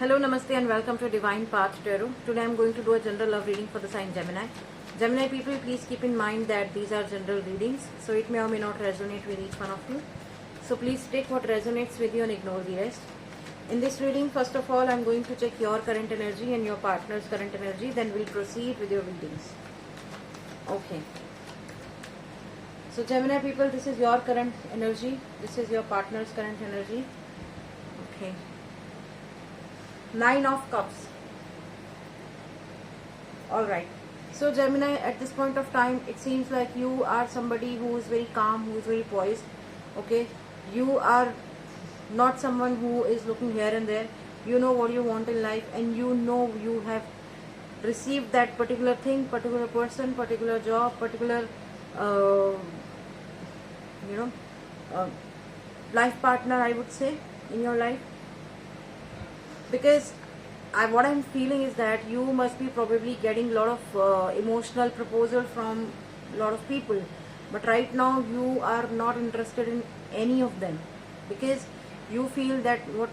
Hello, Namaste and welcome to Divine Path Tarot. Today I am going to do a general love reading for the sign Gemini. Gemini people, please keep in mind that these are general readings, so it may or may not resonate with each one of you. So please take what resonates with you and ignore the rest. In this reading, first of all, I am going to check your current energy and your partner's current energy, then we'll proceed with your readings. Okay. So Gemini people, this is your current energy, this is your partner's current energy. Okay. 9 of Cups. Alright. So Gemini, at this point of time, it seems like you are somebody who is very calm, who is very poised. Okay. You are not someone who is looking here and there. You know what you want in life, and you know you have received that particular thing, particular person, particular job, particular life partner, I would say, in your life. Because what I'm feeling is that you must be probably getting a lot of emotional proposal from a lot of people, but right now you are not interested in any of them, because you feel that what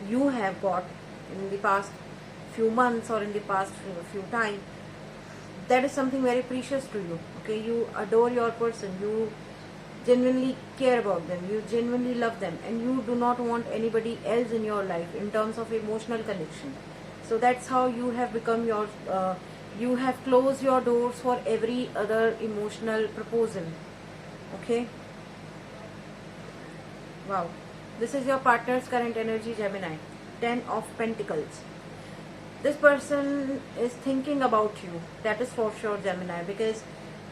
you have got in the past few months or in the past few time, that is something very precious to you. Okay, you adore your person, you genuinely care about them, you genuinely love them, and you do not want anybody else in your life in terms of emotional connection. So that's how you have become you have closed your doors for every other emotional proposal. Okay. Wow. This is your partner's current energy, Gemini. 10 of Pentacles. This person is thinking about you. That is for sure, Gemini, because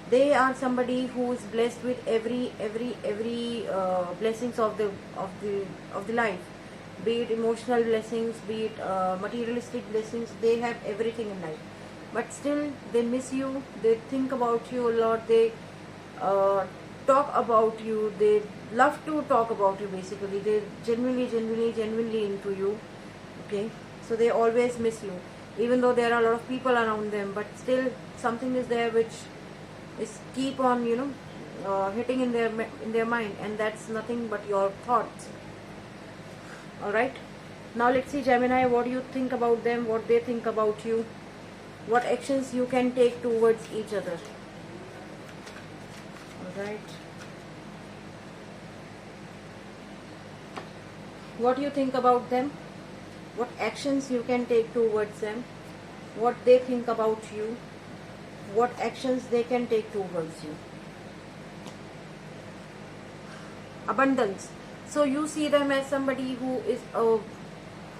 they are somebody who is blessed with every blessings of the life, be it emotional blessings, be it materialistic blessings. They have everything in life, but still they miss you. They think about you a lot. They talk about you. They love to talk about you. Basically, they genuinely into you. Okay, so they always miss you, even though there are a lot of people around them, but still something is there which is keep on hitting in their mind, and that's nothing but your thoughts. Alright, now let's see, Gemini, what do you think about them, what they think about you, what actions you can take towards each other. Alright, what do you think about them, what actions you can take towards them, what they think about you, what actions they can take towards you. Abundance. So you see them as somebody who is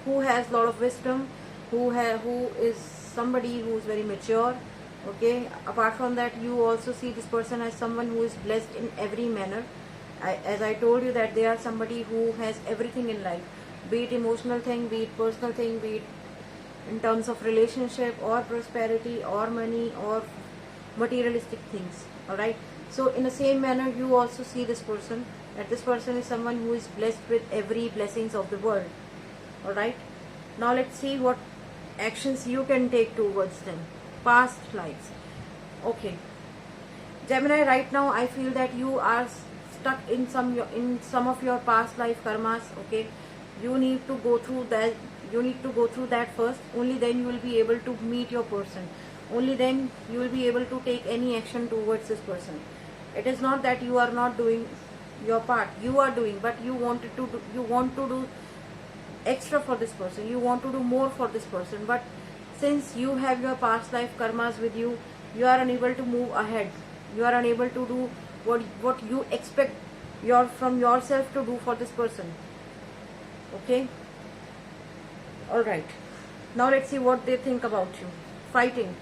who has a lot of wisdom, who is somebody who is very mature. Okay. Apart from that, you also see this person as someone who is blessed in every manner. As I told you, that they are somebody who has everything in life, be it emotional thing, be it personal thing, be it in terms of relationship or prosperity or money or materialistic things. Alright, so in the same manner, you also see this person, that this person is someone who is blessed with every blessings of the world. Alright, now let's see what actions you can take towards them. Past lives. Okay, Gemini, right now I feel that you are stuck in some of your past life karmas. Okay, you need to go through that. You need to go through that first. Only then you will be able to meet your person. Only then you will be able to take any action towards this person. It is not that you are not doing your part. You are doing, but you want to do extra for this person. You want to do more for this person. But since you have your past life karmas with you, you are unable to move ahead. You are unable to do what you expect from yourself to do for this person. Okay. Alright, now let's see what they think about you. Fighting.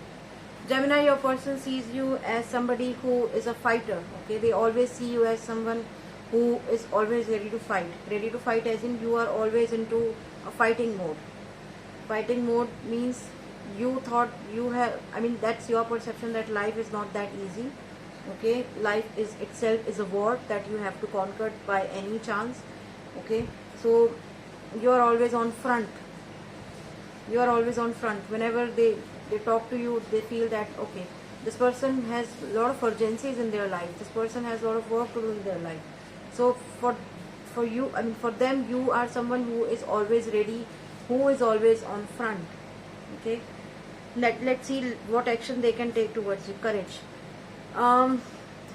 Gemini, your person sees you as somebody who is a fighter. Okay, they always see you as someone who is always ready to fight. Ready to fight as in you are always into a fighting mode. Fighting mode means you thought you have, that's your perception that life is not that easy. Okay, life is itself is a war that you have to conquer by any chance. Okay, so you are always on front. You are always on front. Whenever they talk to you, they feel that, okay, this person has a lot of urgencies in their life. This person has a lot of work to do in their life. So for you, for them, you are someone who is always ready who is always on front. Okay, let's see what action they can take towards it. Courage.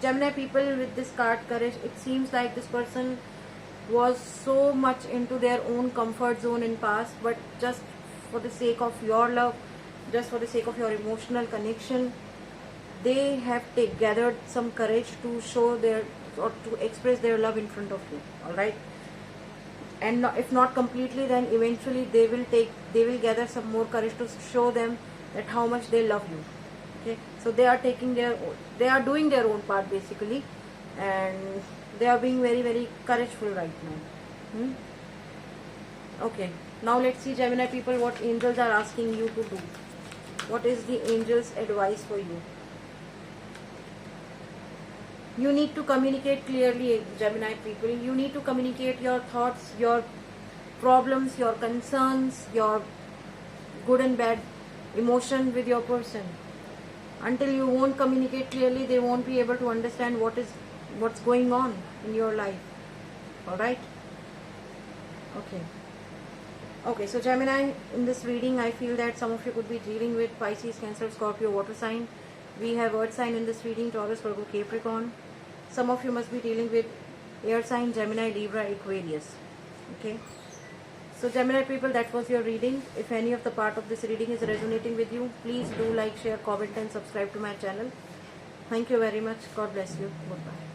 Gemini people with this card courage, it seems like this person was so much into their own comfort zone in past, but just for the sake of your love, just for the sake of your emotional connection, they have gathered some courage to show their or to express their love in front of you. All right, and if not completely, then eventually they will gather some more courage to show them that how much they love you. Okay, so they are doing their own part basically, and they are being very, very courageful right now. Okay, now let's see, Gemini people, what angels are asking you to do. What is the angels' advice for you? You need to communicate clearly, Gemini people. You need to communicate your thoughts, your problems, your concerns, your good and bad emotion with your person. Until you won't communicate clearly, they won't be able to understand what's going on in your life. All right? Okay, so Gemini, in this reading, I feel that some of you could be dealing with Pisces, Cancer, Scorpio, water sign. We have earth sign in this reading, Taurus, Virgo, Capricorn. Some of you must be dealing with air sign, Gemini, Libra, Aquarius. Okay. So Gemini people, that was your reading. If any of the part of this reading is resonating with you, please do like, share, comment and subscribe to my channel. Thank you very much. God bless you. Goodbye.